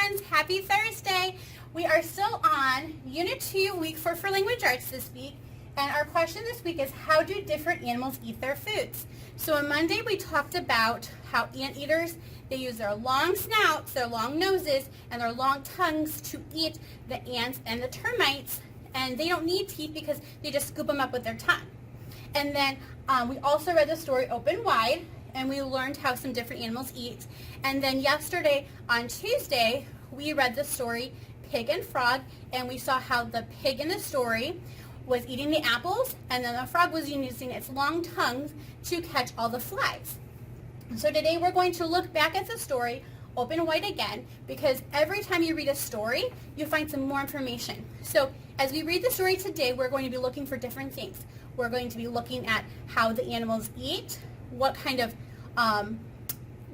friends, happy Thursday. We are still on Unit 2, Week 4 for Language Arts this week. And our question this week is, how do different animals eat their foods? So on Monday we talked about how anteaters, they use their long snouts, their long noses, and their long tongues to eat the ants and the termites. And they don't need teeth because they just scoop them up with their tongue. And then we also read the story Open Wide, and we learned how some different animals eat. And then yesterday, on Tuesday, we read the story Pig and Frog, and we saw how the pig in the story was eating the apples, and then the frog was using its long tongue to catch all the flies. So today we're going to look back at the story Open Wide again, because every time you read a story, you find some more information. So as we read the story today, we're going to be looking for different things. We're going to be looking at how the animals eat, what kind of,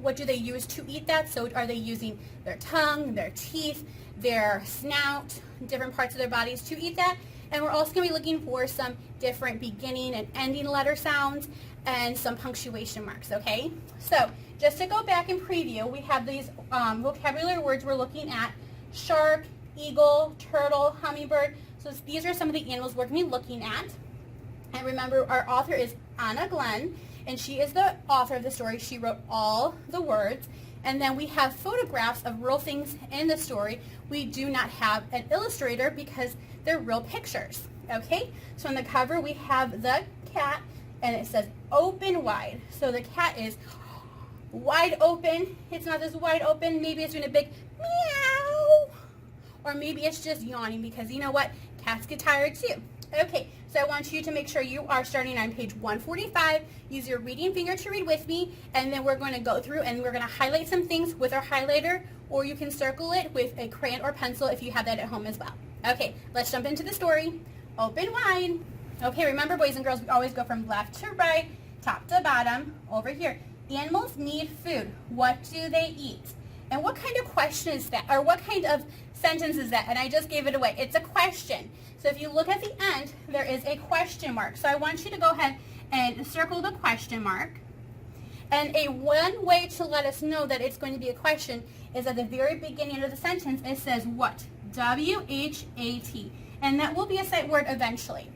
what do they use to eat that? So are they using their tongue, their teeth, their snout, different parts of their bodies to eat that? And we're also going to be looking for some different beginning and ending letter sounds and some punctuation marks, okay? So just to go back and preview, we have these vocabulary words we're looking at: shark, eagle, turtle, hummingbird. So these are some of the animals we're going to be looking at. And remember, our author is Anna Glenn, and she is the author of the story. She wrote all the words. And then we have photographs of real things in the story. We do not have an illustrator because they're real pictures, okay? So on the cover, we have the cat, and it says Open Wide. So the cat is wide open. It's not as wide open. Maybe it's doing a big meow. Or maybe it's just yawning, because you know what? Cats get tired too. Okay, so I want you to make sure you are starting on page 145. Use your reading finger to read with me, and then we're going to go through and we're going to highlight some things with our highlighter, or you can circle it with a crayon or pencil if you have that at home as well. Okay, let's jump into the story. Open Wide. Okay, remember, boys and girls, we always go from left to right, top to bottom, over here. Animals need food. What do they eat? And what kind of question is that? Or what kind of sentence is that? And I just gave it away. It's a question. So if you look at the end, there is a question mark. So I want you to go ahead and circle the question mark. And one way to let us know that it's going to be a question is at the very beginning of the sentence, it says what? W-H-A-T. And that will be a sight word eventually.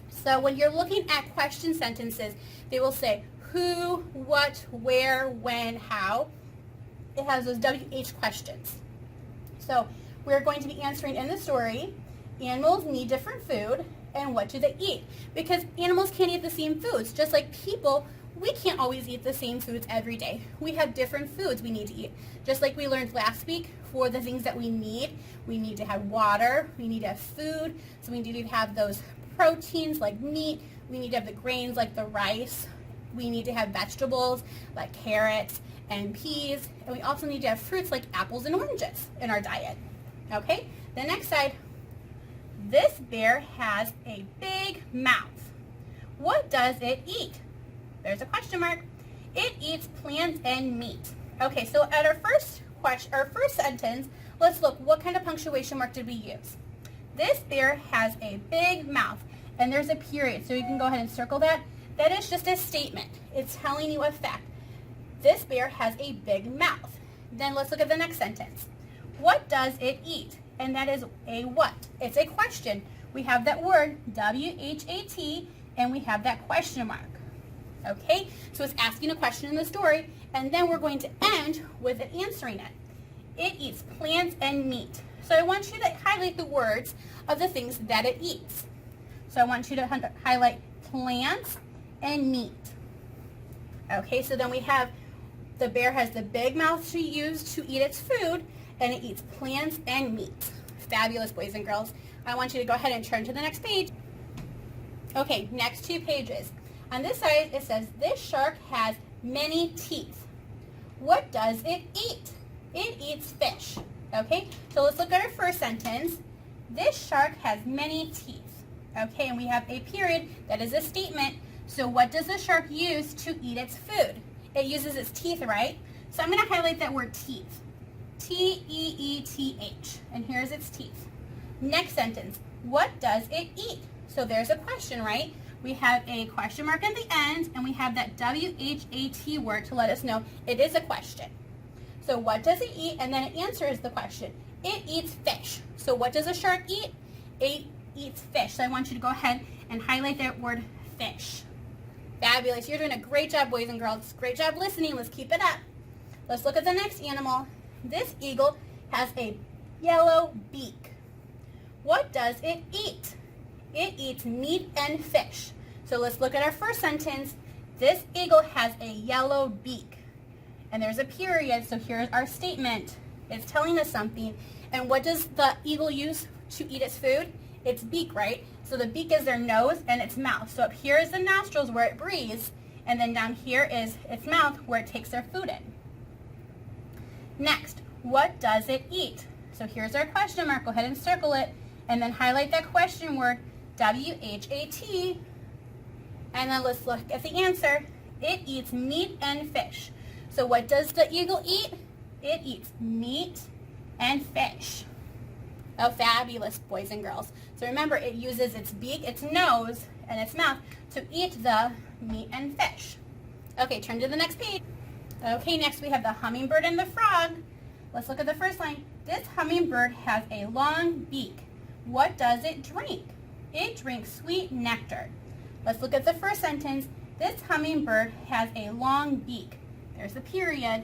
So when you're looking at question sentences, they will say who, what, where, when, how. It has those WH questions. So we're going to be answering in the story, animals need different food, and what do they eat? Because animals can't eat the same foods. Just like people, we can't always eat the same foods every day. We have different foods we need to eat. Just like we learned last week, for the things that we need to have water, we need to have food, so we need to have those proteins like meat, we need to have the grains like the rice, we need to have vegetables like carrots and peas, and we also need to have fruits like apples and oranges in our diet. Okay, the next side. This bear has a big mouth. What does it eat? There's a question mark. It eats plants and meat. Okay, so at our first sentence, let's look, what kind of punctuation mark did we use? This bear has a big mouth, and there's a period, so you can go ahead and circle that. That is just a statement. It's telling you a fact. This bear has a big mouth. Then let's look at the next sentence. What does it eat? And that is a what? It's a question. We have that word, W-H-A-T, and we have that question mark. Okay, so it's asking a question in the story, and then we're going to end with it answering it. It eats plants and meat. So I want you to highlight the words of the things that it eats. So I want you to highlight plants and meat. Okay, so then we have the bear has the big mouth to use to eat its food, and it eats plants and meat. Fabulous, boys and girls. I want you to go ahead and turn to the next page. Okay, next 2 pages. On this side, it says, this shark has many teeth. What does it eat? It eats fish. Okay, so let's look at our first sentence. This shark has many teeth. Okay, and we have a period. That is a statement. So what does the shark use to eat its food? It uses its teeth, right? So I'm going to highlight that word teeth. T-E-E-T-H. And here's its teeth. Next sentence. What does it eat? So there's a question, right? We have a question mark at the end, and we have that W-H-A-T word to let us know it is a question. So what does it eat? And then it answers the question. It eats fish. So what does a shark eat? It eats fish. So I want you to go ahead and highlight that word fish. Fabulous. You're doing a great job, boys and girls. Great job listening. Let's keep it up. Let's look at the next animal. This eagle has a yellow beak. What does it eat? It eats meat and fish. So let's look at our first sentence. This eagle has a yellow beak. And there's a period, so here's our statement. It's telling us something. And what does the eagle use to eat its food? Its beak, right? So the beak is their nose and its mouth. So up here is the nostrils where it breathes, and then down here is its mouth where it takes their food in. Next, what does it eat? So here's our question mark. Go ahead and circle it, and then highlight that question word, W-H-A-T, and then let's look at the answer. It eats meat and fish. So what does the eagle eat? It eats meat and fish. Oh, fabulous, boys and girls. So remember, it uses its beak, its nose, and its mouth to eat the meat and fish. Okay, turn to the next page. Okay, next we have the hummingbird and the frog. Let's look at the first line. This hummingbird has a long beak. What does it drink? It drinks sweet nectar. Let's look at the first sentence. This hummingbird has a long beak. There's the period.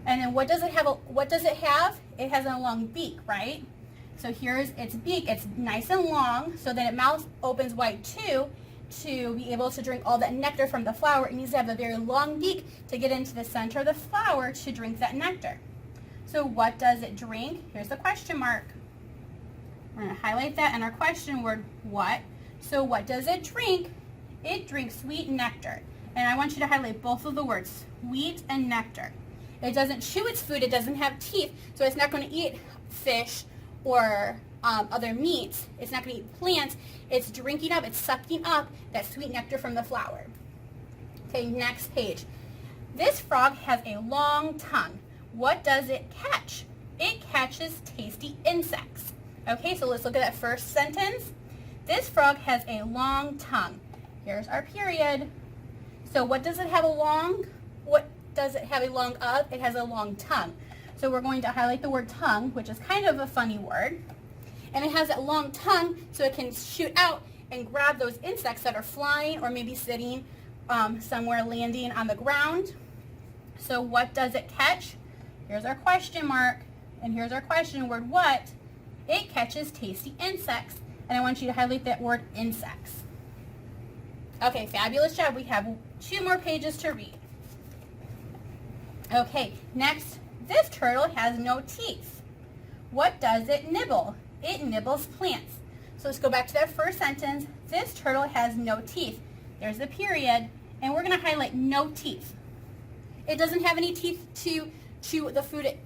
And then what does it have? It has a long beak, right? So here's its beak. It's nice and long, so that its mouth opens wide too, to be able to drink all that nectar from the flower. It needs to have a very long beak to get into the center of the flower to drink that nectar. So what does it drink? Here's the question mark. We're going to highlight that and our question word, what? So what does it drink? It drinks sweet nectar. And I want you to highlight both of the words, sweet and nectar. It doesn't chew its food. It doesn't have teeth, so it's not going to eat fish or other meats. It's not going to eat plants. It's drinking up, it's sucking up that sweet nectar from the flower. Okay, next page. This frog has a long tongue. What does it catch? It catches tasty insects. Okay, so let's look at that first sentence. This frog has a long tongue. Here's our period. So what does it have a long of? It has a long tongue. So we're going to highlight the word tongue, which is kind of a funny word. And it has that long tongue so it can shoot out and grab those insects that are flying or maybe sitting somewhere landing on the ground. So what does it catch? Here's our question mark. And here's our question word, what? It catches tasty insects. And I want you to highlight that word insects. Okay, fabulous job. We have 2 more pages to read. Okay, next, this turtle has no teeth. What does it nibble? It nibbles plants. So let's go back to that first sentence. This turtle has no teeth. There's the period, and we're going to highlight no teeth. It doesn't have any teeth to chew the food it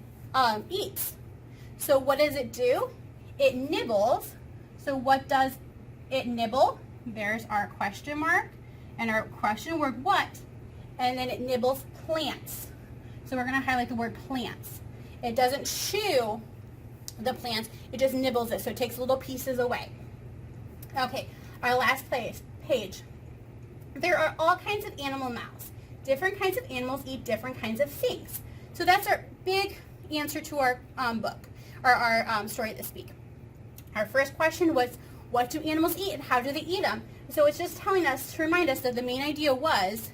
eats. So what does it do? It nibbles. So what does it nibble? There's our question mark and our question word, what? And then it nibbles plants. So we're going to highlight the word plants. It doesn't chew the plants, it just nibbles it, so it takes little pieces away. Okay, our last page. There are all kinds of animal mouths. Different kinds of animals eat different kinds of things. So that's our big answer to our book, or our story this week. Our first question was, what do animals eat and how do they eat them? So it's just telling us, to remind us that the main idea was,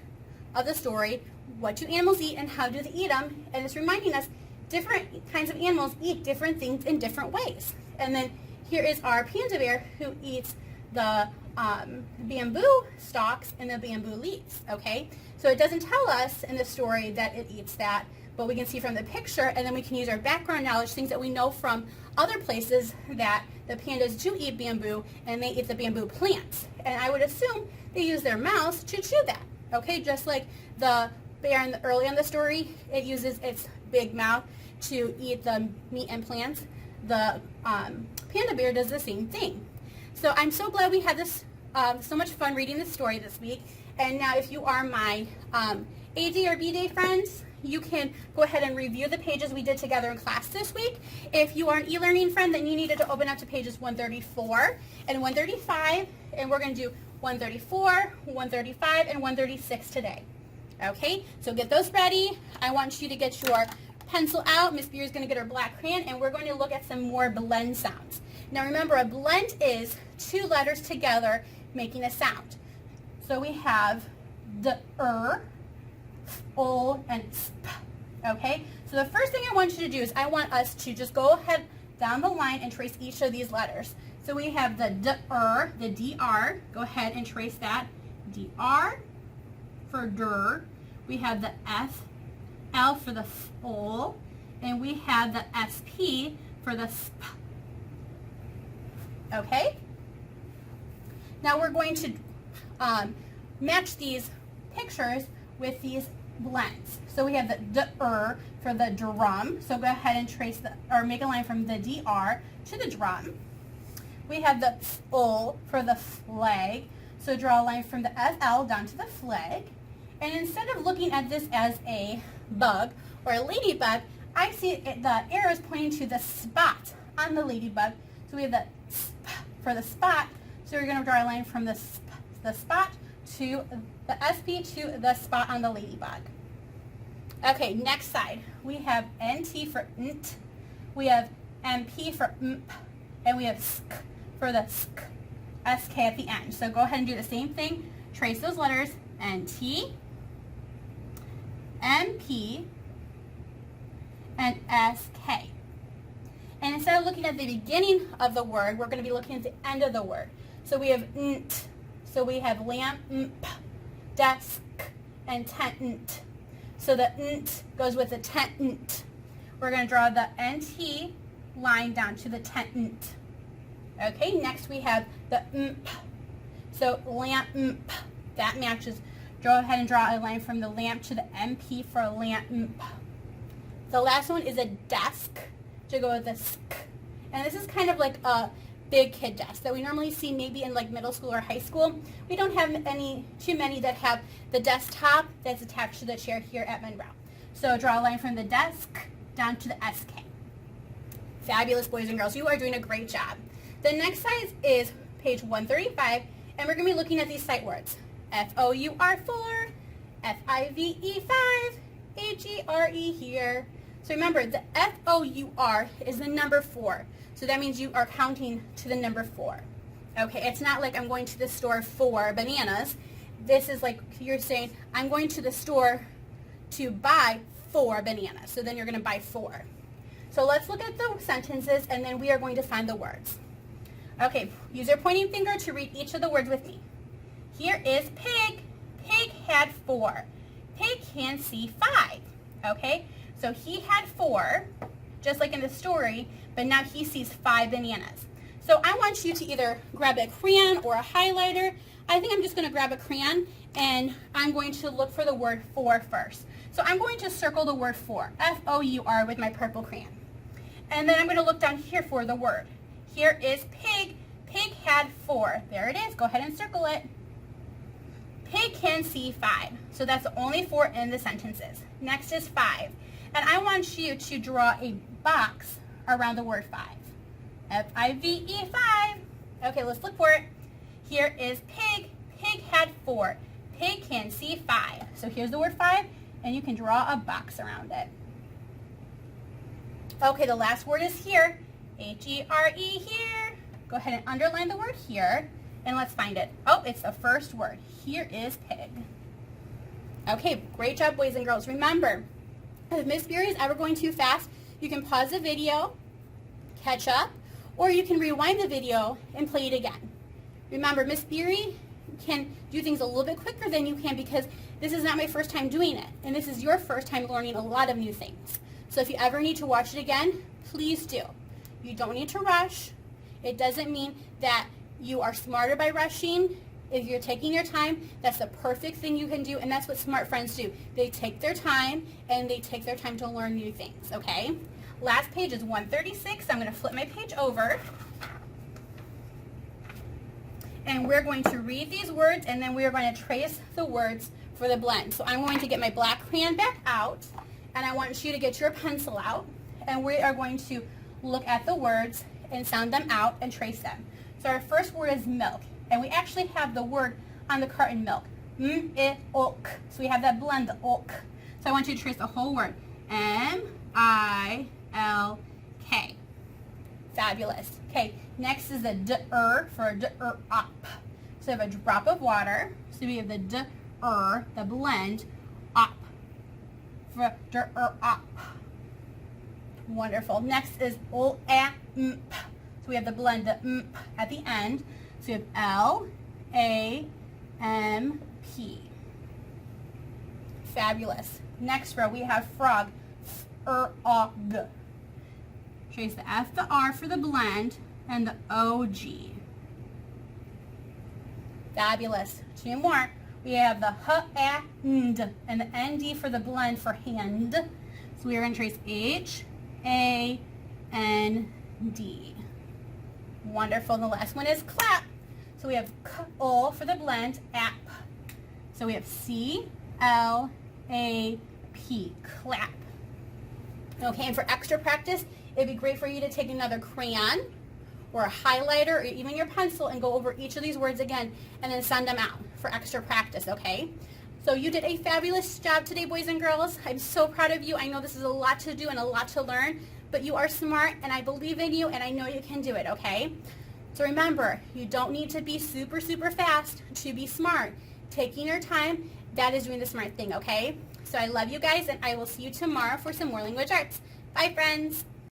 of the story, what do animals eat and how do they eat them? And it's reminding us different kinds of animals eat different things in different ways. And then here is our panda bear who eats the bamboo stalks and the bamboo leaves, okay? So it doesn't tell us in the story that it eats that, but we can see from the picture, and then we can use our background knowledge, things that we know from other places, that the pandas do eat bamboo and they eat the bamboo plants. And I would assume they use their mouths to chew that, okay? Just like the bear early in the story, it uses its big mouth to eat the meat and plants. The panda bear does the same thing. So I'm so glad we had this so much fun reading this story this week. And now if you are my AD or B-Day friends, you can go ahead and review the pages we did together in class this week. If you are an e-learning friend, then you needed to open up to pages 134 and 135, and we're going to do 134, 135, and 136 today. Okay, so get those ready. I want you to get your pencil out. Miss Beery is going to get her black crayon, and we're going to look at some more blend sounds. Now remember, a blend is two letters together making a sound. So we have the and sp. Okay? So the first thing I want you to do is I want us to just go ahead down the line and trace each of these letters. So we have the the dr. Go ahead and trace that. Dr for der. We have the L for the fol, and we have the sp for the sp. Okay? Now we're going to match these pictures with these blends. So we have the for the drum. So go ahead and trace or make a line from the dr to the drum. We have the fol for the flag. So draw a line from the fl down to the flag. And instead of looking at this as a bug or a ladybug, I see the arrows pointing to the spot on the ladybug. So we have the sp for the spot. So we're going to draw a line from the spot to the sp to the spot on the ladybug. Okay, next side. We have nt for nt. We have mp for mp. And we have sk for the sk. Sk at the end. So go ahead and do the same thing. Trace those letters. NT, MP, and SK. And instead of looking at the beginning of the word, we're going to be looking at the end of the word. So we have nt. So we have lamp, desk, and tent. So the nt goes with the tent. We're going to draw the NT line down to the tent. Okay, next we have the mp. So lamp, that matches. Go ahead and draw a line from the lamp to the MP for lamp. The last one is a desk to go with the sk. And this is kind of like a big kid desk that we normally see maybe in like middle school or high school. We don't have too many that have the desktop that's attached to the chair here at Monroe. So draw a line from the desk down to the SK. Fabulous, boys and girls. You are doing a great job. The next size is page 135, and we're going to be looking at these sight words. FOUR 4, FIVE 5, AGRE here. So remember, the FOUR is the number 4. So that means you are counting to the number 4. Okay, it's not like I'm going to the store for bananas. This is like you're saying, I'm going to the store to buy 4 bananas. So then you're going to buy 4. So let's look at the sentences, and then we are going to find the words. Okay, use your pointing finger to read each of the words with me. Here is pig. Pig had 4. Pig can see 5. Okay, so he had 4, just like in the story, but now he sees 5 bananas. So I want you to either grab a crayon or a highlighter. I think I'm just going to grab a crayon, and I'm going to look for the word for first. So I'm going to circle the word for, F-O-U-R, with my purple crayon. And then I'm going to look down here for the word. Here is pig. Pig had 4. There it is. Go ahead and circle it. Pig can see 5. So that's the only 4 in the sentences. Next is 5. And I want you to draw a box around the word 5. F-I-V-E 5. Okay, let's look for it. Here is pig. Pig had 4. Pig can see 5. So here's the word 5, and you can draw a box around it. Okay, the last word is here. H-E-R-E here. Go ahead and underline the word here, and let's find it. Oh, it's the first word. Here is pig. Okay, great job, boys and girls. Remember, if Miss Beery is ever going too fast, you can pause the video, catch up, or you can rewind the video and play it again. Remember, Miss Beery can do things a little bit quicker than you can because this is not my first time doing it, and this is your first time learning a lot of new things. So if you ever need to watch it again, please do. You don't need to rush. It doesn't mean that you are smarter by rushing. If you're taking your time, that's the perfect thing you can do, and that's what smart friends do. They take their time, and they take their time to learn new things, okay? Last page is 136. I'm going to flip my page over. And we're going to read these words, and then we are going to trace the words for the blend. So I'm going to get my black crayon back out, and I want you to get your pencil out, and we are going to look at the words and sound them out and trace them. So our first word is milk, and we actually have the word on the carton, milk. M-I-L-K. So we have that blend, the ilk. So I want you to trace the whole word. M-I-L-K. I-L-K. Fabulous. Okay, next is the d-er for d-er-up. So we have a drop of water. So we have the d-er, the blend, up. For d-er-up. Wonderful. Next is o-a-mp. So we have the blend, the mp at the end. So we have L-A-M-P. Fabulous. Next row we have frog, f-er-og. Trace the F, the R for the blend, and the O-G. Fabulous. Two more. We have the h-a-nd and the N-D for the blend for hand. So we are going to trace H-A-N-D. Wonderful. And the last one is clap. So we have k-o for the blend, app. So we have C-L-A-P, clap. Okay, and for extra practice, it'd be great for you to take another crayon or a highlighter or even your pencil and go over each of these words again and then send them out for extra practice, okay? So you did a fabulous job today, boys and girls. I'm so proud of you. I know this is a lot to do and a lot to learn, but you are smart and I believe in you and I know you can do it, okay? So remember, you don't need to be super, super fast to be smart. Taking your time, that is doing the smart thing, okay? So I love you guys and I will see you tomorrow for some more language arts. Bye, friends.